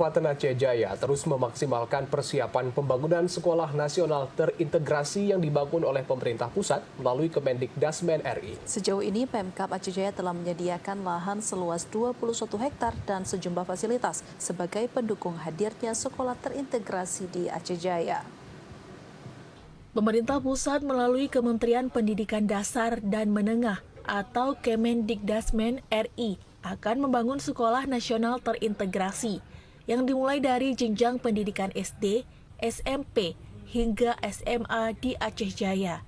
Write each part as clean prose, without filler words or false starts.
Kabupaten Aceh Jaya terus memaksimalkan persiapan pembangunan sekolah nasional terintegrasi yang dibangun oleh pemerintah pusat melalui Kemendikdasmen RI. Sejauh ini Pemkab Aceh Jaya telah menyediakan lahan seluas 21 hektar dan sejumlah fasilitas sebagai pendukung hadirnya sekolah terintegrasi di Aceh Jaya. Pemerintah pusat melalui Kementerian Pendidikan Dasar dan Menengah atau Kemendikdasmen RI akan membangun sekolah nasional terintegrasi yang dimulai dari jenjang pendidikan SD, SMP, hingga SMA di Aceh Jaya.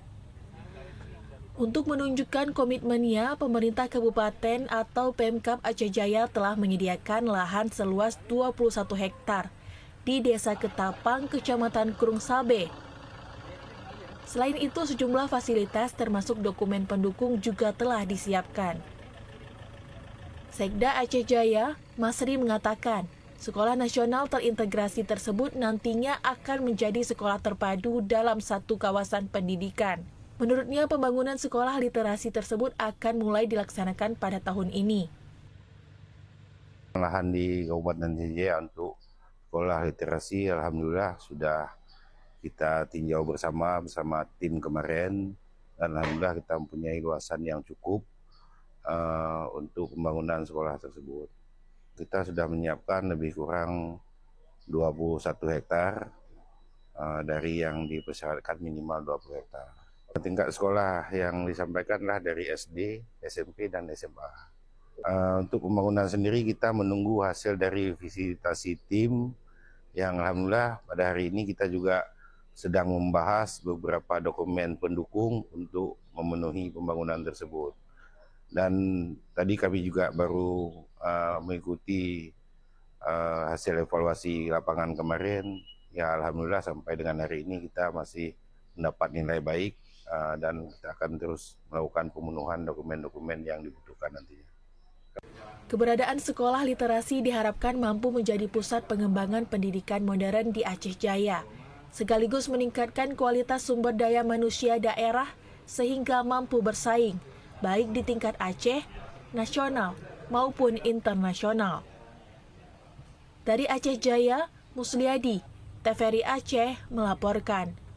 Untuk menunjukkan komitmennya, pemerintah kabupaten atau Pemkab Aceh Jaya telah menyediakan lahan seluas 21 hektar di Desa Ketapang, Kecamatan Kurung Sabe. Selain itu, sejumlah fasilitas termasuk dokumen pendukung juga telah disiapkan. Sekda Aceh Jaya, Masri mengatakan, sekolah nasional terintegrasi tersebut nantinya akan menjadi sekolah terpadu dalam satu kawasan pendidikan. Menurutnya, pembangunan sekolah literasi tersebut akan mulai dilaksanakan pada tahun ini. Lahan di Kabupaten Aceh Jaya untuk sekolah literasi, alhamdulillah sudah kita tinjau bersama tim kemarin, dan alhamdulillah kita mempunyai luasan yang cukup untuk pembangunan sekolah tersebut. Kita sudah menyiapkan lebih kurang 21 hektar dari yang dipersyaratkan minimal 20 hektar. Tingkat sekolah yang disampaikanlah dari SD, SMP, dan SMA. Untuk pembangunan sendiri kita menunggu hasil dari visitasi tim yang alhamdulillah pada hari ini kita juga sedang membahas beberapa dokumen pendukung untuk memenuhi pembangunan tersebut. Dan tadi kami juga baru mengikuti hasil evaluasi lapangan kemarin. Ya alhamdulillah sampai dengan hari ini kita masih mendapat nilai baik dan kita akan terus melakukan pemenuhan dokumen-dokumen yang dibutuhkan nantinya. Keberadaan sekolah literasi diharapkan mampu menjadi pusat pengembangan pendidikan modern di Aceh Jaya, sekaligus meningkatkan kualitas sumber daya manusia daerah sehingga mampu bersaing, baik di tingkat Aceh, nasional, maupun internasional. Dari Aceh Jaya, Musliadi, TVRI Aceh melaporkan.